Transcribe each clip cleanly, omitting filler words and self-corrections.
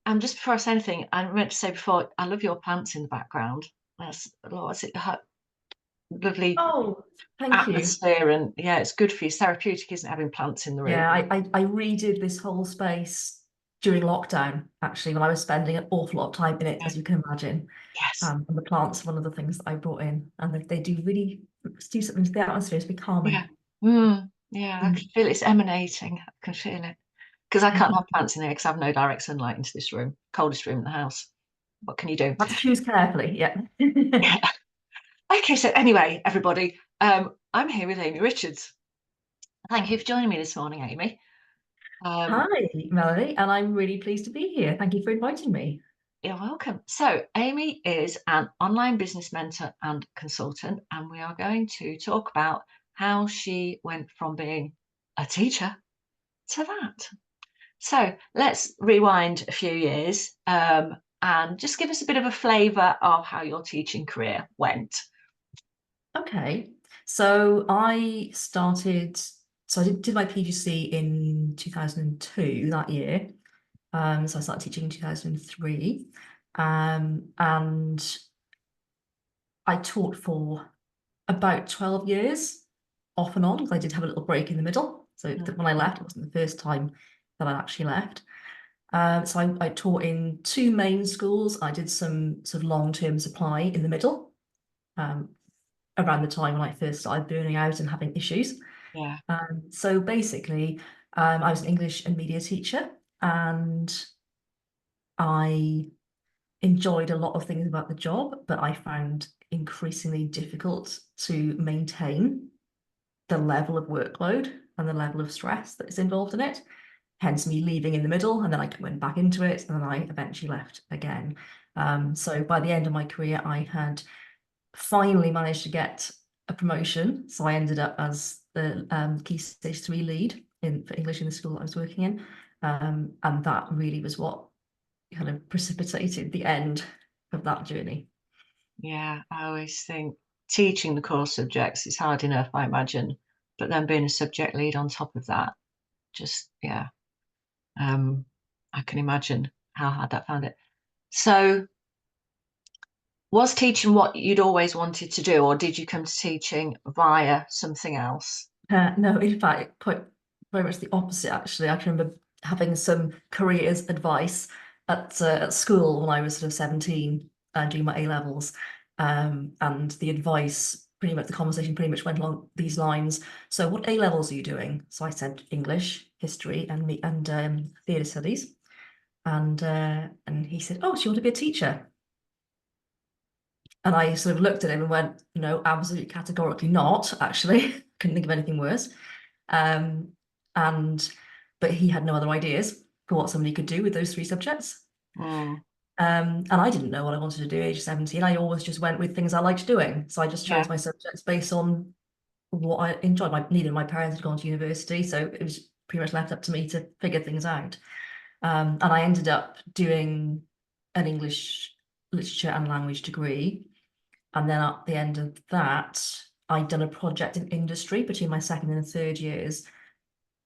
And just before I say anything, I meant to say before, I love your plants in the background. That's what's it, lovely Oh, thank you. atmosphere, and yeah, it's good for you. It's therapeutic, isn't it, having plants in the room? Yeah, I redid this whole space during lockdown, actually, when I was spending an awful lot of time in it, Yeah. as you can imagine. Yes. And the plants are one of the things that I brought in, and they do really do something to the atmosphere to be Yeah. calming. Yeah, I can Mm. feel it's emanating. I can feel it. Because I can't have plants in here because I have no direct sunlight into this room, coldest room in the house. What can you do? Have to choose carefully, yeah. Yeah. Okay, so anyway, everybody, I'm here with Amy Richards. Thank you for joining me this morning, Amy. Um, Hi, Melanie, and I'm really pleased to be here. Thank you for inviting me. you're welcome. So, Amy is an online business mentor and consultant, and we are going to talk about how she went from being a teacher to that. So, let's rewind a few years and just give us a bit of a flavour of how your teaching career went. Okay, so I did my PGC in 2002 that year. So I started teaching in 2003. And I taught for about 12 years off and on, because I did have a little break in the middle. So when I left, it wasn't the first time that I actually left. So I taught in two main schools. I did some sort of long-term supply in the middle, um, around the time when I first started burning out and having issues. Yeah. So basically, I was an English and media teacher, and I enjoyed a lot of things about the job, but I found increasingly difficult to maintain the level of workload and the level of stress that is involved in it. Hence me leaving in the middle, and then I went back into it, and then I eventually left again. So by the end of my career, I had finally managed to get a promotion. So I ended up as the Key Stage 3 lead for English in the school that I was working in. And that really was what kind of precipitated the end of that journey. Yeah, I always think teaching the core subjects is hard enough, I imagine, but then being a subject lead on top of that, just yeah, um, I can imagine how hard that found it. So, was teaching what you'd always wanted to do, or did you come to teaching via something else? No, in fact, quite very much the opposite, actually. I can remember having some careers advice at school when I was sort of 17 and doing my A levels. And the advice, pretty much the conversation pretty much went along these lines. So what A levels are you doing? So I said English, history, and theatre studies. And he said, "Oh, so you want to be a teacher?" And I sort of looked at him and went, "No, absolutely categorically not, actually." Couldn't think of anything worse. Um, and but he had no other ideas for what somebody could do with those three subjects. Mm, And I didn't know what I wanted to do at age 17. I always just went with things I liked doing. So I just yeah, chose my subjects based on what I enjoyed. Neither of my parents had gone to university, so it was pretty much left up to me to figure things out. And I ended up doing an English literature and language degree. And then at the end of that, I'd done a project in industry between my second and third years,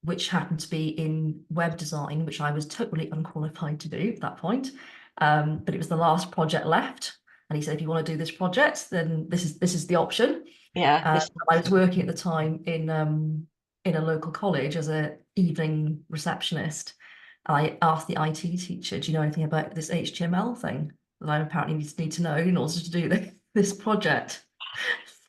which happened to be in web design, which I was totally unqualified to do at that point. But it was the last project left. And he said, if you want to do this project, then this is the option. yeah, this I was working at the time in a local college as an evening receptionist. I asked the IT teacher, "Do you know anything about this HTML thing that I apparently need to know in order to do this project?"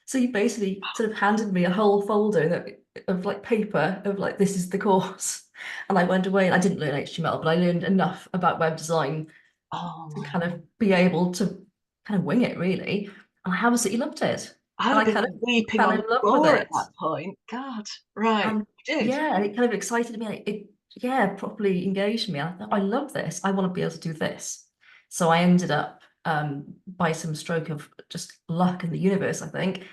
So he basically sort of handed me a whole folder of like paper of like, this is the course. And I went away and I didn't learn HTML, but I learned enough about web design Oh to my kind God. of be able to kind of wing it, really. And I absolutely loved it. I'd And have I kind been of weeping fell on in the love with floor at it. that point. God, right, And you did. yeah, and it kind of excited me. Yeah, properly engaged me. I thought, I love this. I want to be able to do this. So I ended up, by some stroke of just luck in the universe, I think,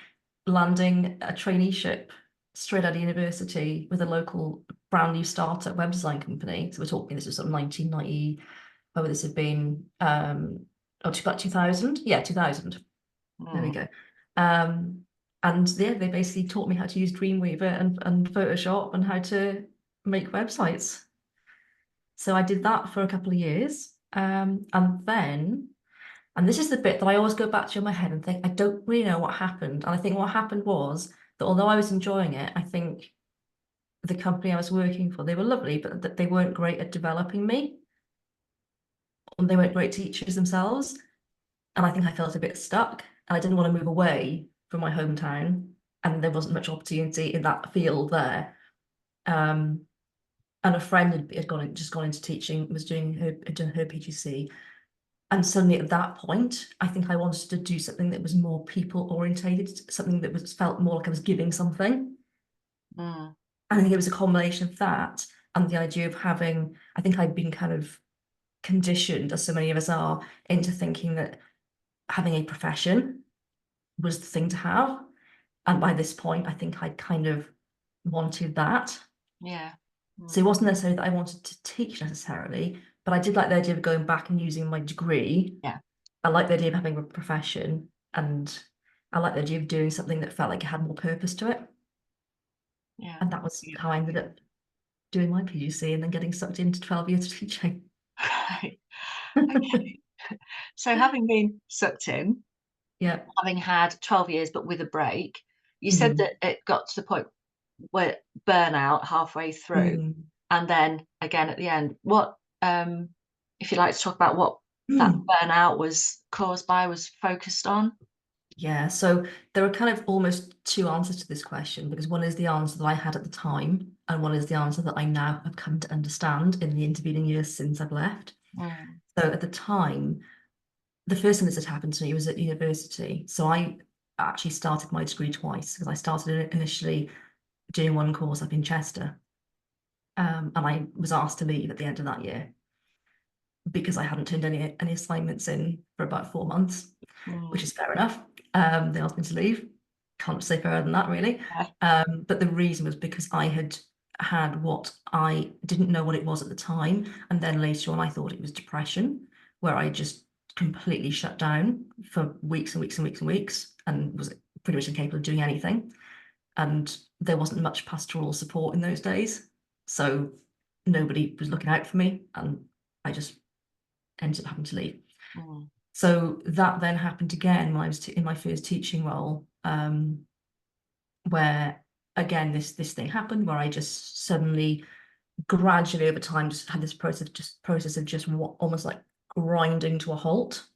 landing a traineeship straight out of university with a local brand new startup web design company. So we're talking, this was sort of 1990, what would this have been? About 2000? Yeah, 2000. There we Mm. go. Um, and yeah, they basically taught me how to use Dreamweaver and Photoshop and how to make websites. So I did that for a couple of years. And then, and this is the bit that I always go back to in my head and think, I don't really know what happened. And I think what happened was that although I was enjoying it, I think the company I was working for, they were lovely, but they weren't great at developing me. And they weren't great teachers themselves. And I think I felt a bit stuck. And I didn't want to move away from my hometown. And there wasn't much opportunity in that field there. Um, and a friend had just gone into teaching, was doing had done her PGC. And suddenly at that point, I think I wanted to do something that was more people orientated, something that was felt more like I was giving something. Mm. And I think it was a combination of that and the idea of having, I think I'd been kind of conditioned, as so many of us are, into thinking that having a profession was the thing to have. And by this point, I think I kind of wanted that. Yeah. So it Mm. wasn't necessarily that I wanted to teach necessarily, but I did like the idea of going back and using my degree. Yeah. I like the idea of having a profession, and I like the idea of doing something that felt like it had more purpose to it. Yeah. And that was Yeah. how I ended up doing my PGC and then getting sucked into 12 years of teaching. Right. Okay. So having been sucked in, Yeah. having had 12 years but with a break, you said Mm. that it got to the point where burnout halfway through Mm. and then again at the end. What, if you'd like to talk about what that Mm. burnout was caused by, was focused on? Yeah, so there are kind of almost two answers to this question because one is the answer that I had at the time, and one is the answer that I now have come to understand in the intervening years since I've left. Mm. So at the time, the first thing that had happened to me was at university. So I actually started my degree twice because I started it initially doing one course up in Chester, and I was asked to leave at the end of that year because I hadn't turned any assignments in for about 4 months, which Mm. is fair enough. They asked me to leave. Can't say fairer than that, really. Yeah. But the reason was because I had had what I didn't know what it was at the time, and then later on I thought it was depression, where I just completely shut down for weeks and weeks and weeks and weeks, and was pretty much incapable of doing anything. And there wasn't much pastoral support in those days, so nobody was looking out for me, and I just ended up having to leave. Mm. So that then happened again when I was in my first teaching role, where again this thing happened where I just suddenly, gradually over time, just had this process of just almost like grinding to a halt,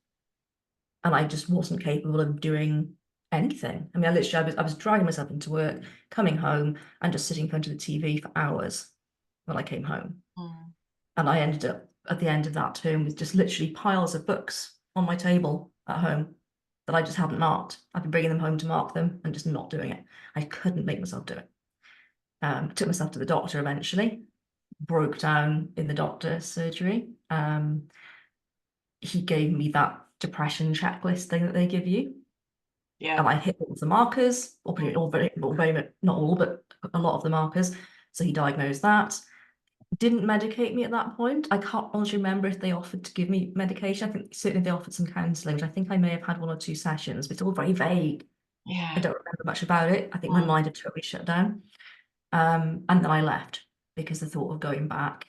and I just wasn't capable of doing anything. I mean, I was dragging myself into work, coming home, and just sitting in front of the TV for hours when I came home. Mm. And I ended up at the end of that term with just literally piles of books on my table at home that I just hadn't marked. I'd been bringing them home to mark them and just not doing it. I couldn't make myself do it. Took myself to the doctor eventually, broke down in the doctor's surgery. He gave me that depression checklist thing that they give you. Yeah. And I hit all of the markers, or pretty, all very, not all, but a lot of the markers. So he diagnosed that. Didn't medicate me at that point. I can't honestly remember if they offered to give me medication. I think certainly they offered some counselling, which I think I may have had 1 or 2 sessions, but it's all very vague. I Yeah. don't remember much about it. I think my Mm. mind had totally shut down. And then I left because the thought of going back,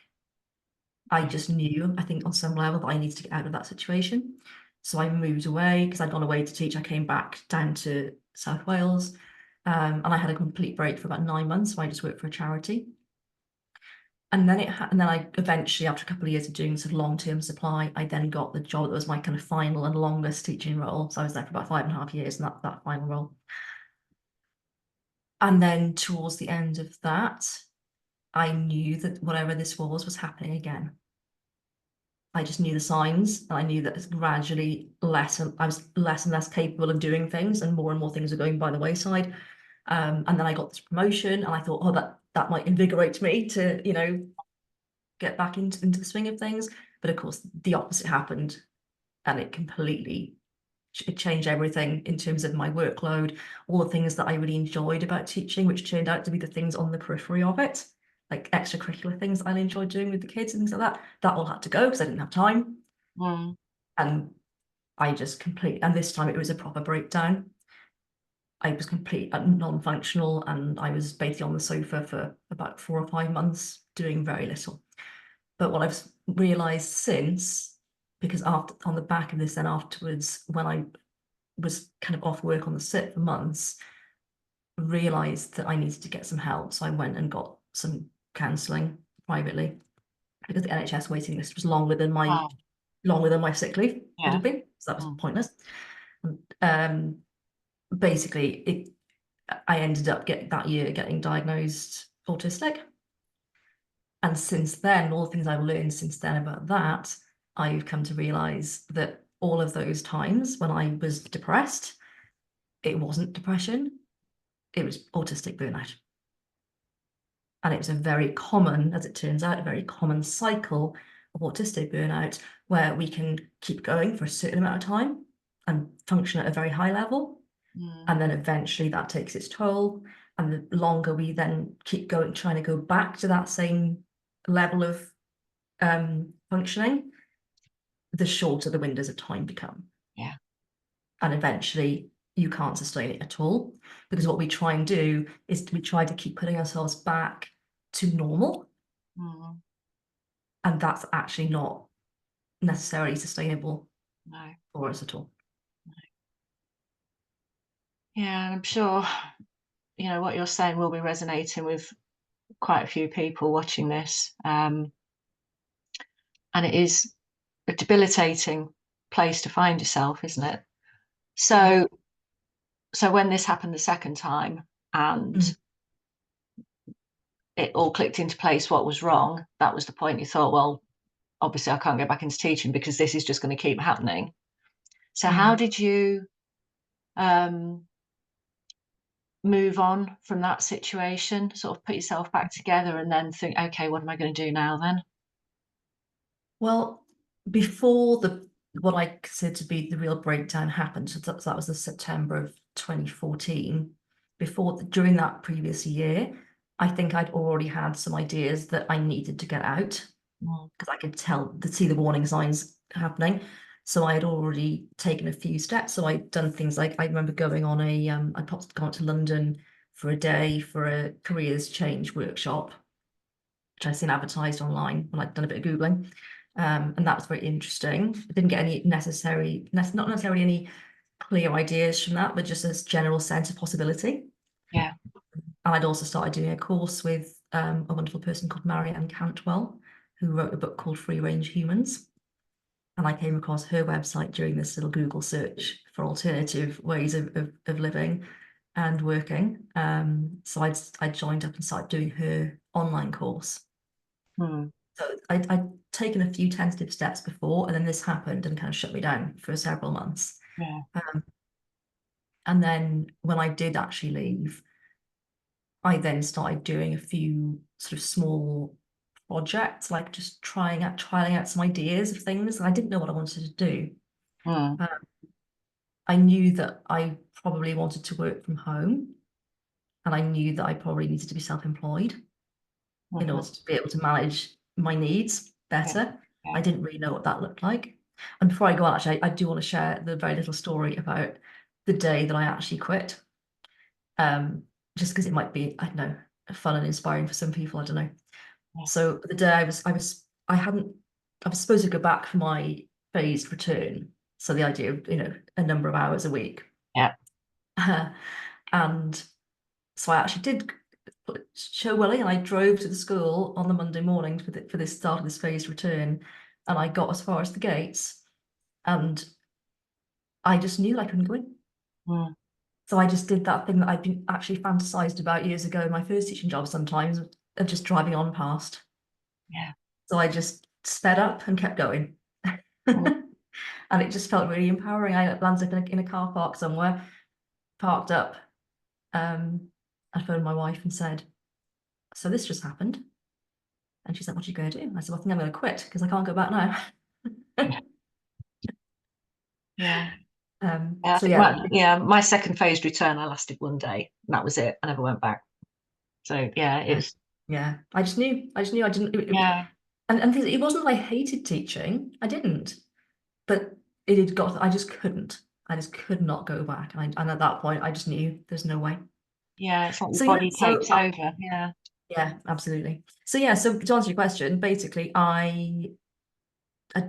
I Yeah. just knew, I think on some level, that I needed to get out of that situation. So I moved away because I'd gone away to teach. I came back down to South Wales, and I had a complete break for about 9 months. So I just worked for a charity. And then and then I eventually, after a couple of years of doing sort of long-term supply, I then got the job that was my kind of final and longest teaching role. So I was there for about 5.5 years in that final role. And then towards the end of that, I knew that whatever this was happening again. I just knew the signs, and I knew that it's gradually I was less and less capable of doing things, and more things were going by the wayside. And then I got this promotion, and I thought, oh, that might invigorate me to, get back into the swing of things. But of course, the opposite happened, and it changed everything in terms of my workload, all the things that I really enjoyed about teaching, which turned out to be the things on the periphery of it, like extracurricular things I enjoyed doing with the kids and things like that. That all had to go because I didn't have time. Mm. And and this time it was a proper breakdown. I was complete non-functional, and I was basically on the sofa for about 4 or 5 months doing very little. But what I've realized since, because after on the back of this, then afterwards, when I was kind of off work on the sick for months, realized that I needed to get some help. So I went and got some counselling privately because the NHS waiting list was Wow. longer than my sick leave would Yeah. have been. So that was Mm. pointless. And, basically, I ended up getting diagnosed autistic. And since then, all the things I've learned since then about that, I've come to realize that all of those times when I was depressed, it wasn't depression, it was autistic burnout. And it was a very common, as it turns out, a very common cycle of autistic burnout where we can keep going for a certain amount of time and function at a very high level. Mm. And then eventually that takes its toll. And the longer we then keep going, trying to go back to that same level of functioning, the shorter the windows of time become. Yeah. And eventually you can't sustain it at all. Because what we try and do is we try to keep putting ourselves back to normal. Mm. And that's actually not necessarily sustainable No. for us at all. Yeah, and I'm sure, what you're saying will be resonating with quite a few people watching this. And it is a debilitating place to find yourself, isn't it? Yeah. So, so when this happened the second time and Mm. it all clicked into place what was wrong, that was the point you thought, well, obviously I can't go back into teaching because this is just going to keep happening. So how Mm. did you um, move on from that situation, sort of put yourself back together and then think, okay, what am I going to do now then? Well, before what I consider to be the real breakdown happened, so that was the September of 2014. During that previous year, I think I'd already had some ideas that I needed to get out Mm. because I could see the warning signs happening. So I had already taken a few steps. So I'd done things like I remember going on I popped gone to London for a day for a careers change workshop, which I'd seen advertised online when I'd done a bit of Googling. And that was very interesting. I didn't get any not necessarily any clear ideas from that, but just a general sense of possibility. Yeah. And I'd also started doing a course with a wonderful person called Marianne Cantwell, who wrote a book called Free Range Humans. And I came across her website during this little Google search for alternative ways of living and working. So I joined up and started doing her online course. Mm. So I'd taken a few tentative steps before, and then this happened and kind of shut me down for several months. Yeah. Um, and then when I did actually leave, I then started doing a few sort of small projects, like just trialing out some ideas of things. I didn't know what I wanted to do. Mm. Um, I knew that I probably wanted to work from home, and I knew that I probably needed to be self-employed in Mm-hmm. order to be able to manage my needs Yeah. better. Yeah. I didn't really know what that looked like. And before I go on, actually, I do want to share the very little story about the day that I actually quit. Um, just because it might be, I don't know, fun and inspiring for some people. I don't know. Yeah. So the day I was supposed to go back for my phased return. So the idea of, a number of hours a week. Yeah. And so I actually did show Willie, and I drove to the school on the Monday morning for this start of this phased return, and I got as far as the gates, and I just knew I couldn't go in. Mm. So I just did that thing that I'd been actually fantasized about years ago in my first teaching job sometimes, of just driving on past. Yeah. So I just sped up and kept going. Mm. And it just felt really empowering. I landed up in a car park somewhere, parked up, I phoned my wife and said, so this just happened. And she's like, what are you going to do? I said, well, I think I'm going to quit because I can't go back now. Yeah. I So think yeah, my second phased return, I lasted one day and that was it. I never went back. So yeah, yeah, it's yeah. I just knew I didn't. yeah, And it wasn't that I hated teaching. I didn't, but it had got. I just couldn't. I just could not go back. And at that point, I just knew there's no way. yeah, it's like your So yeah, body takes over. Yeah. Yeah, absolutely. So yeah, so to answer your question, basically I'd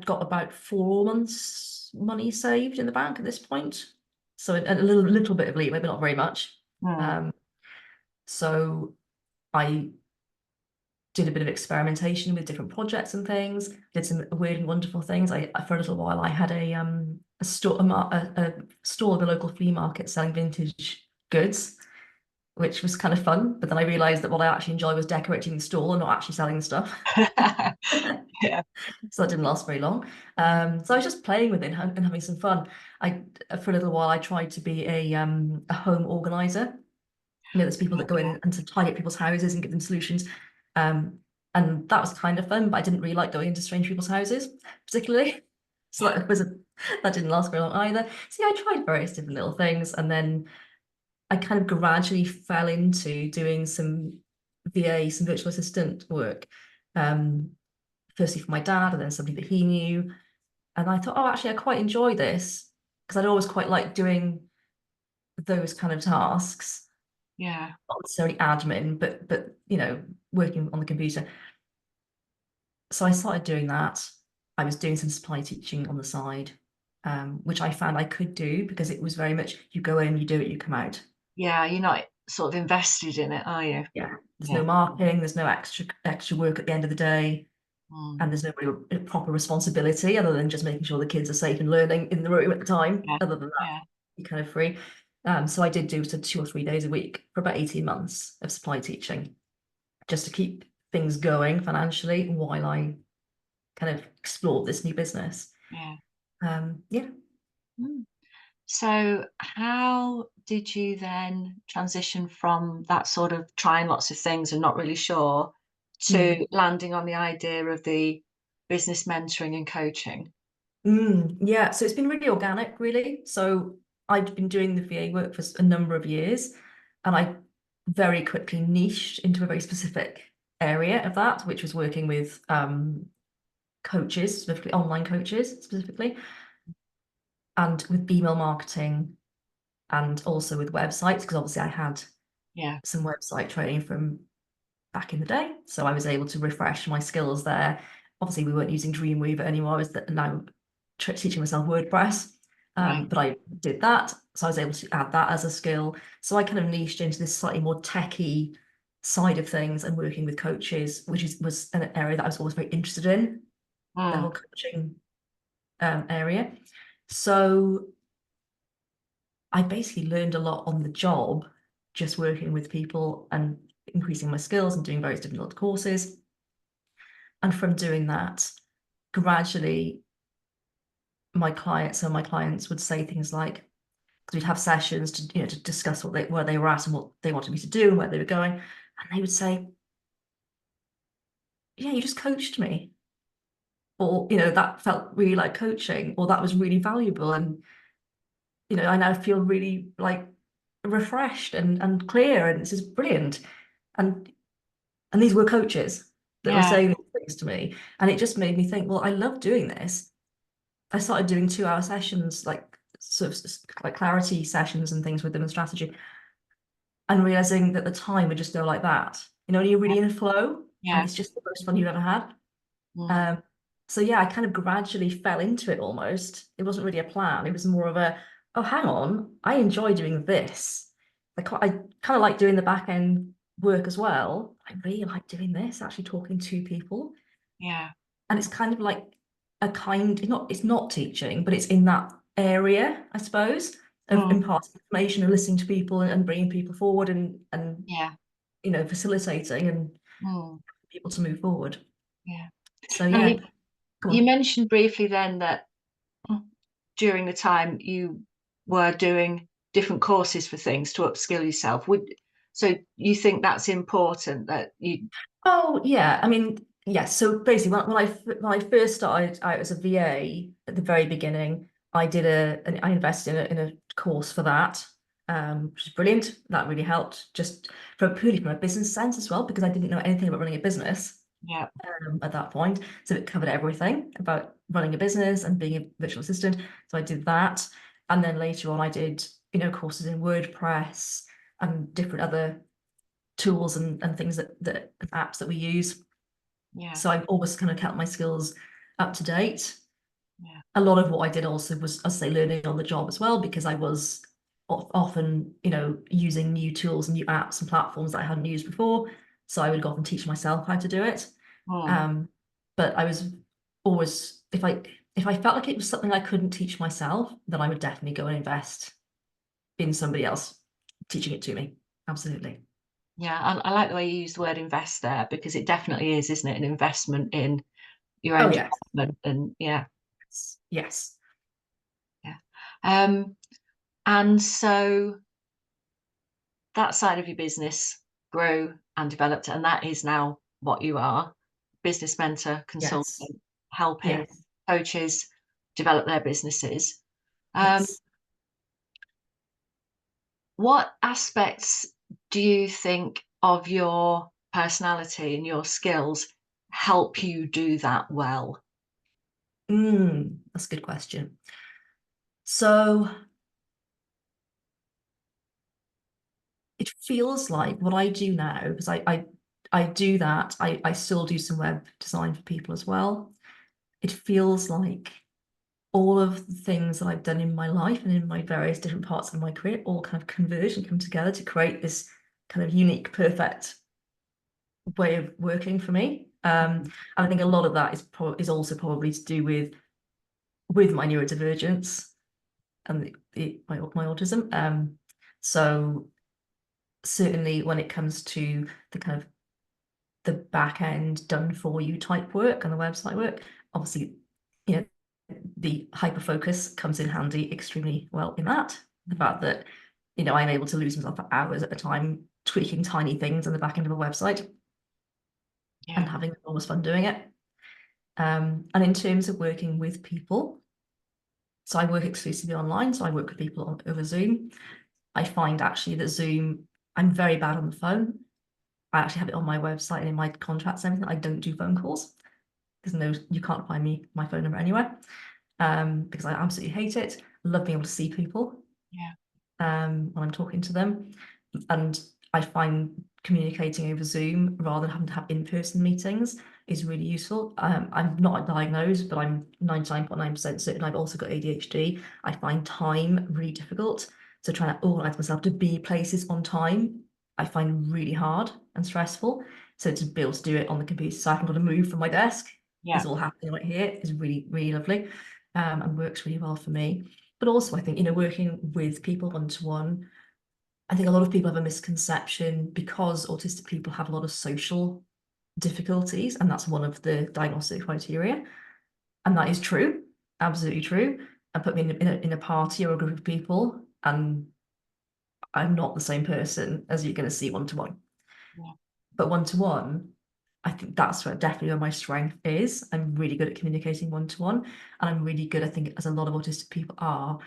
got about 4 months money saved in the bank at this point. So a little bit of leeway, but not very much. Mm. Um, so I did a bit of experimentation with different projects and things, did some weird and wonderful things. For a little while I had a store a stall at the local flea market selling vintage goods, which was kind of fun. But then I realized that what I actually enjoyed was decorating the stall and not actually selling the stuff. Yeah. So that didn't last very long. So I was just playing with it and having some fun. I For a little while I tried to be a home organizer. You know, there's people that go in and to tidy up people's houses and give them solutions. Um, and that was kind of fun, but I didn't really like going into strange people's houses particularly. So that didn't last very long either. So yeah, I tried various different little things, and then I kind of gradually fell into doing some VA, some virtual assistant work. Um, Firstly for my dad, and then somebody that he knew. And I thought, oh, actually, I quite enjoy this because I'd always quite liked doing those kind of tasks, Yeah. not necessarily admin, but you know, working on the computer. So I started doing that. I was doing some supply teaching on the side, which I found I could do because it was very much you go in, you do it, you come out. Yeah. You're not sort of invested in it, are you? Yeah, there's no Yeah. marking, there's no extra work at the end of the day, Mm. and there's no real proper responsibility other than just making sure the kids are safe and learning in the room at the time. Yeah. Other than that, Yeah. you're kind of free. So I did do so 2 or 3 days a week for about 18 months of supply teaching, just to keep things going financially while I kind of explored this new business. Yeah. Yeah. Mm. So, how did you then transition from that sort of trying lots of things and not really sure Mm. to landing on the idea of the business mentoring and coaching? Yeah, so it's been really organic, really. So I've been doing the VA work for a number of years, and I very quickly niched into a very specific area of that, which was working with coaches, specifically online coaches, specifically, and with email marketing, and also with websites, because obviously I had Yeah. some website training from back in the day, so I was able to refresh my skills there. Obviously, we weren't using Dreamweaver anymore. I was now teaching myself WordPress, Right. but I did that, so I was able to add that as a skill. So I kind of niched into this slightly more techie side of things and working with coaches, which was an area that I was always very interested in, the Mm. whole coaching area. So I basically learned a lot on the job, just working with people and increasing my skills and doing various different little courses. And from doing that, gradually my clients would say things like, because we'd have sessions to, you know, to discuss where they were at and what they wanted me to do and where they were going. And they would say, yeah, you just coached me. Or, you know, that felt really like coaching, or that was really valuable. And, you know, I now feel really like refreshed and clear, and this is brilliant. And these were coaches that were Yeah. saying these things to me. And it just made me think, well, I love doing this. I started doing 2 hour sessions, like sort of like clarity sessions and things with them and strategy, and realizing that the time would just go like that. You know, when you're Yeah. really in a flow and Yeah. it's just the most fun you've ever had. Mm. Um, so yeah, I kind of gradually fell into it almost. It wasn't really a plan. It was more of a, oh, hang on, I enjoy doing this. I kind of like doing the back end work as well. I really like doing this, actually talking to people. Yeah. And it's kind of like it's not teaching, but it's in that area, I suppose, of Mm. imparting information and listening to people and bringing people forward and Yeah. you know, facilitating and Mm. people to move forward. Yeah. So Now, yeah, come you on. mentioned briefly then that during the time you were doing different courses for things to upskill yourself. So you think that's important that you Oh yeah, I mean, yes. So basically, when I first started out as a VA at the very beginning, I invested in a course for that, which is brilliant. That really helped, just purely from a business sense as well, because I didn't know anything about running a business yeah, at that point. So it covered everything about running a business and being a virtual assistant. So I did that, and then later on, I did, you know, courses in WordPress and different other tools and things that apps that we use. Yeah. So I've always kind of kept my skills up to date. Yeah. A lot of what I did also was, as I say, learning on the job as well, because I was often, using new tools and new apps and platforms that I hadn't used before. So I would go off and teach myself how to do it. Mm. But I was always, if I felt like it was something I couldn't teach myself, then I would definitely go and invest in somebody else teaching it to me. Absolutely. Yeah, I like the way you use the word invest there, because it definitely is, isn't it? An investment in your Oh own yes. development, and yeah, Yes. yeah. Um, and so that side of your business grew and developed, and that is now what you are: business mentor, Yes. consultant, helping Yes. coaches develop their businesses. Um, Yes. what aspects do you think of your personality and your skills help you do that well? That's a good question. So it feels like what I do now, because I do that, I still do some web design for people as well. It feels like all of the things that I've done in my life and in my various different parts of my career all kind of converge and come together to create this kind of unique, perfect way of working for me. And I think a lot of that is also probably to do with my neurodivergence and my autism. So certainly when it comes to the kind of the back end done for you type work and the website work, obviously, you know, the hyper focus comes in handy extremely well in that. The fact that, I'm able to lose myself for hours at a time tweaking tiny things on the back end of a website and Yeah, having enormous fun doing it. And in terms of working with people, so I work exclusively online, so I work with people over Zoom. I find actually that Zoom, I'm very bad on the phone. I actually have it on my website and in my contracts and everything. I don't do phone calls. You can't find my phone number anywhere, because I absolutely hate it. I love being able to see people yeah, when I'm talking to them. And I find communicating over Zoom rather than having to have in-person meetings is really useful. I'm not diagnosed, but I'm 99.9% certain I've also got ADHD. I find time really difficult. So trying to organize myself to be places on time, I find really hard and stressful. So to be able to do it on the computer, so I can kind of move from my desk, yeah. is all happening right here, is really, really lovely, and works really well for me. But also, I think, working with people one-to-one, I think a lot of people have a misconception because autistic people have a lot of social difficulties, and that's one of the diagnostic criteria. And that is true, absolutely true. And put me in a party or a group of people, and I'm not the same person as you're going to see one-to-one. Yeah. But one-to-one, I think that's definitely where my strength is. I'm really good at communicating one-to-one, and I'm really good, I think, as a lot of autistic people are,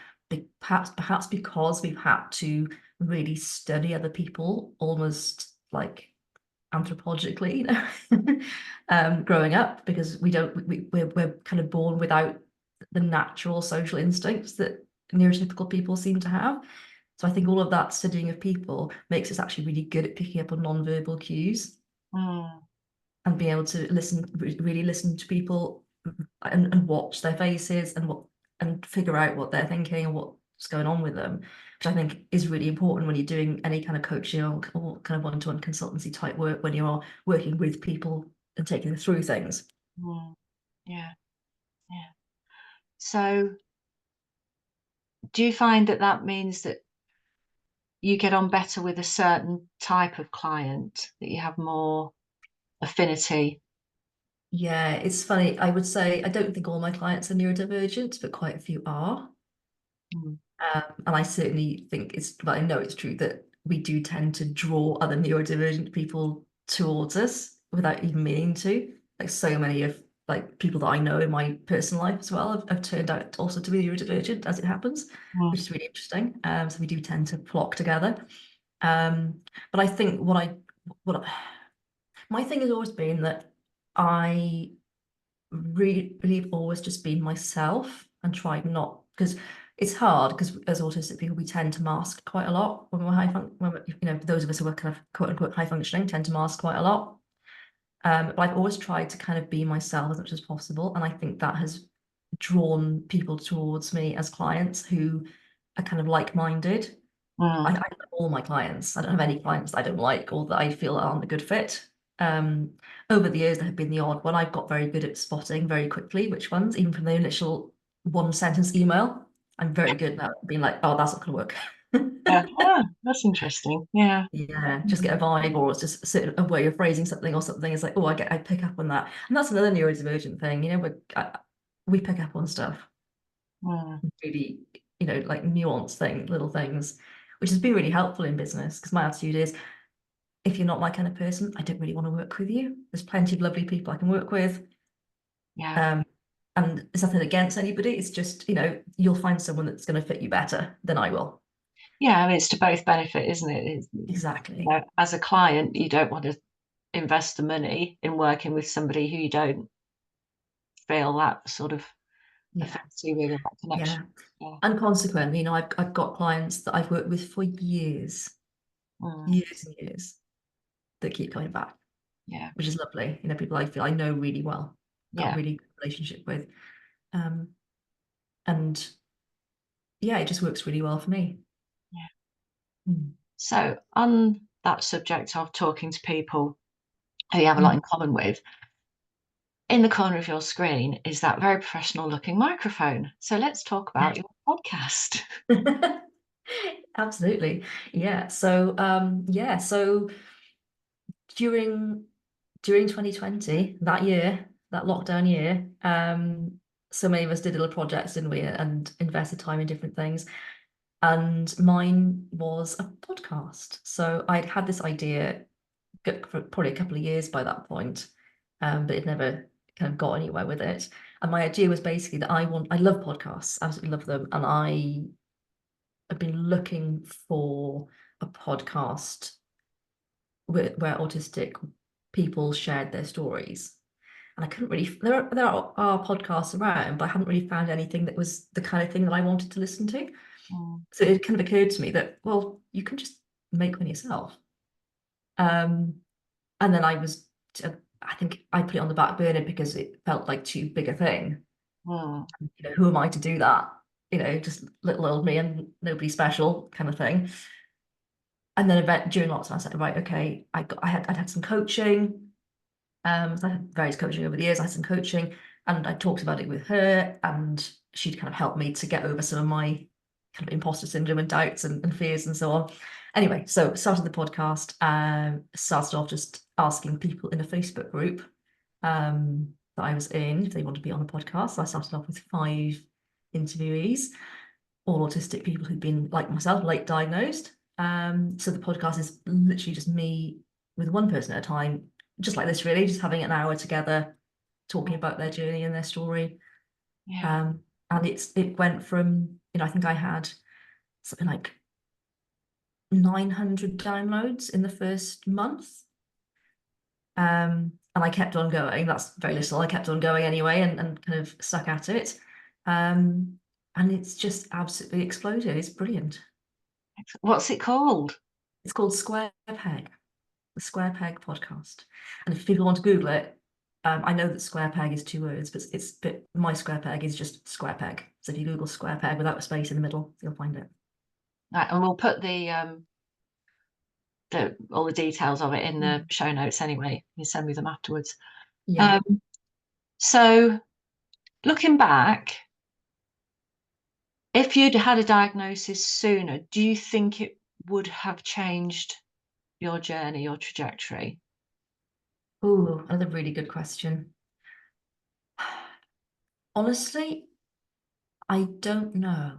perhaps because we've had to really study other people almost like anthropologically, growing up, because we're kind of born without the natural social instincts that neurotypical people seem to have. So I think all of that studying of people makes us actually really good at picking up on non-verbal cues Mm. and being able to really listen to people and watch their faces and figure out what they're thinking and what's going on with them, which I think is really important when you're doing any kind of coaching or kind of one-to-one consultancy type work, when you are working with people and taking them through things. Mm. Yeah, yeah. So, do you find that that means that you get on better with a certain type of client, that you have more affinity? Yeah, it's funny. I would say I don't think all my clients are neurodivergent, but quite a few are. Mm. And I certainly think well, I know it's true that we do tend to draw other neurodivergent people towards us without even meaning to. Like so many of people that I know in my personal life as well have turned out also to be neurodivergent as it happens, Mm. which is really interesting. So we do tend to flock together. Um, but I think what my thing has always been that I really have always just been myself and tried not, because it's hard because as autistic people, we tend to mask quite a lot when we're when we're, those of us who are kind of quote unquote high functioning tend to mask quite a lot. But I've always tried to kind of be myself as much as possible. And I think that has drawn people towards me as clients who are kind of like-minded. I Mm. love all my clients. I don't have any clients that I don't like or that I feel aren't a good fit. Um, Over the years, there have been the odd one. I've got very good at spotting very quickly which ones, even from the initial one sentence email. I'm very good now at being like, oh, that's not going to Yeah. work. Ah, that's interesting. Yeah. Yeah, just get a Mm. vibe, or it's just a certain way of phrasing something or something. It's like, oh, I pick up on that, and that's another neurodivergent thing. We pick up on stuff, Mm. really, like nuanced little things, which has been really helpful in business. Because my attitude is, if you're not my kind of person, I don't really want to work with you. There's plenty of lovely people I can work with, Yeah. um, and there's nothing against anybody. It's just, you'll find someone that's going to fit you better than I will. Yeah. I mean, it's to both benefit, isn't it? Exactly. As a client, you don't want to invest the money in working with somebody who you don't feel that sort of Yeah. affinity with or that Yeah. connection. Yeah. And consequently, I've got clients that I've worked with for years, Mm. years and years that keep coming back, Yeah. which is lovely. People I feel I know really well, got a Yeah. really good relationship with. Um, and yeah, it just works really well for me. Yeah. Mm. So, on that subject of talking to people who you have a lot in Mm. common with, in the corner of your screen is that very professional looking microphone. So, let's talk about your podcast. Absolutely. Yeah. So during 2020, that year, that lockdown year, so many of us did little projects, didn't we? And invested time in different things. And mine was a podcast. So I'd had this idea for probably a couple of years by that point, but it never kind of got anywhere with it. And my idea was basically that I love podcasts, absolutely love them, and I have been looking for a podcast where autistic people shared their stories. And I couldn't really, there are podcasts around, but I hadn't really found anything that was the kind of thing that I wanted to listen to. Mm. So it kind of occurred to me that, well, you can just make one yourself. Um, and then I think I put it on the back burner because it felt like too big a thing. Mm. Who am I to do that? Just little old me and nobody special kind of thing. And then during lockdown, I said, right, okay, I'd had some coaching. So I had various coaching over the years. I had some coaching, and I talked about it with her, and she'd kind of helped me to get over some of my kind of imposter syndrome and doubts and fears and so on. Anyway, so started the podcast. Started off just asking people in a Facebook group that I was in if they want to be on the podcast. So I started off with 5 interviewees, all autistic people who'd been like myself, late diagnosed. So the podcast is literally just me with one person at a time, just like this, really, just having an hour together, talking about their journey and their story. Yeah. And it went from, I think I had something like 900 downloads in the first month. And I kept on going. That's very little. I kept on going anyway and kind of stuck at it. Um, and it's just absolutely exploded. It's brilliant. What's it called? It's called Square Peg, the Square Peg podcast. And if people want to Google it, I know that Square Peg is 2 words, but my Square Peg is just Square Peg. So if you Google Square Peg without a space in the middle, you'll find it. Right, and we'll put the all the details of it in the Mm. show notes anyway. You send me them afterwards. Yeah. Um, so looking back, if you'd had a diagnosis sooner, do you think it would have changed your journey, your trajectory? Oh, another really good question. Honestly, I don't know.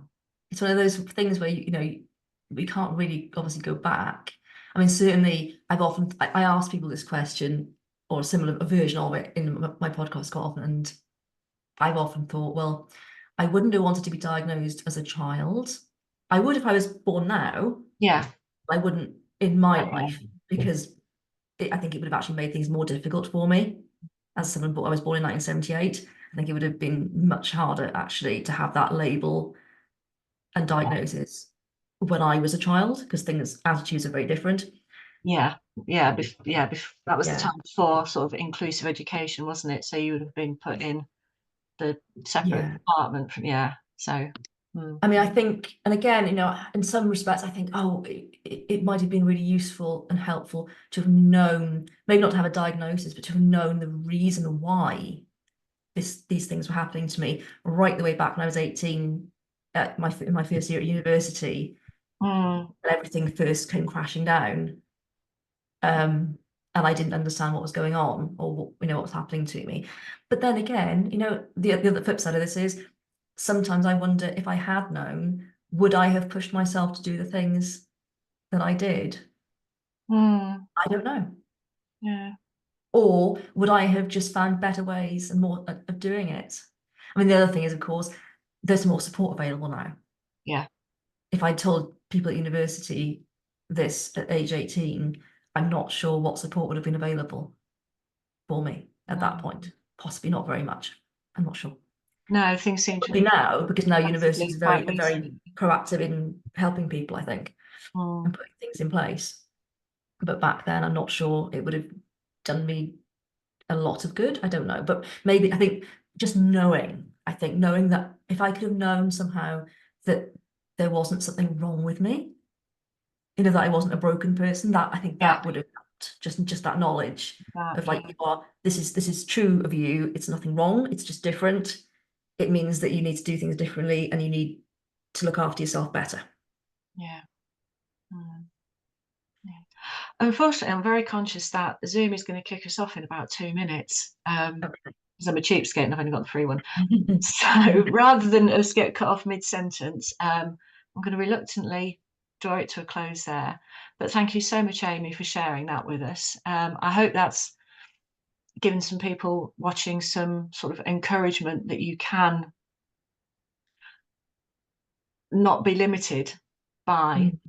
It's one of those things where we can't really obviously go back. I mean, certainly I ask people this question or a similar a version of it in my podcast quite often, and I've often thought, well, I wouldn't have wanted to be diagnosed as a child. I would if I was born now. Yeah. I wouldn't in my Okay. life because I think it would have actually made things more difficult for me. As someone, I was born in 1978. I think it would have been much harder actually to have that label and diagnosis when I was a child, because attitudes are very different. Yeah, yeah, that was the Yeah, time before sort of inclusive education, wasn't it? So you would have been put in the separate yeah. department from, yeah. So, I mean, I think, and again, in some respects, I think, oh, it might have been really useful and helpful to have known, maybe not to have a diagnosis, but to have known the reason why these things were happening to me right the way back when I was 18, in my first year at university, mm, and everything first came crashing down. And I didn't understand what was going on, or what was happening to me. But then again, the other flip side of this is sometimes I wonder, if I had known, would I have pushed myself to do the things that I did? mm, I don't know. yeah, Or would I have just found better ways and more of doing it? I mean, the other thing is, of course, there's more support available now. yeah. If I told people at university this at age 18, I'm not sure what support would have been available for me at that No, point. Possibly not very much. I'm not sure. no, things seem to Probably have now, because now universities massively are quite very recently. proactive in helping people, I think, and Mm, putting things in place. But back then, I'm not sure it would have done me a lot of good. I don't know. But maybe, I think just knowing that if I could have known somehow that there wasn't something wrong with me, that I wasn't a broken person, that I think yeah, that would have helped. Just that knowledge of, yeah, like, this is true of you. It's nothing wrong. It's just different. It means that you need to do things differently, and you need to look after yourself better. yeah. Mm, yeah. Unfortunately, I'm very conscious that Zoom is going to kick us off in about 2 minutes. Okay. Because I'm a cheapskate and I've only got the free one. So rather than us get cut off mid-sentence, I'm going to reluctantly draw it to a close there. But thank you so much, Amy, for sharing that with us. I hope that's given some people watching some sort of encouragement that you can not be limited by Mm.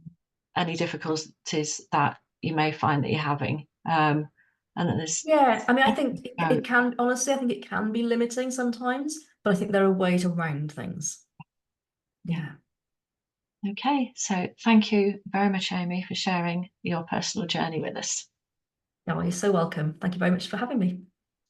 any difficulties that you may find that you're having. And that there's Yeah, I mean, I think go. it can, honestly, I think it can be limiting sometimes, but I think there are ways around things. Yeah. Yeah. Okay, so thank you very much, Amy, for sharing your personal journey with us. No, you're so welcome. Thank you very much for having me.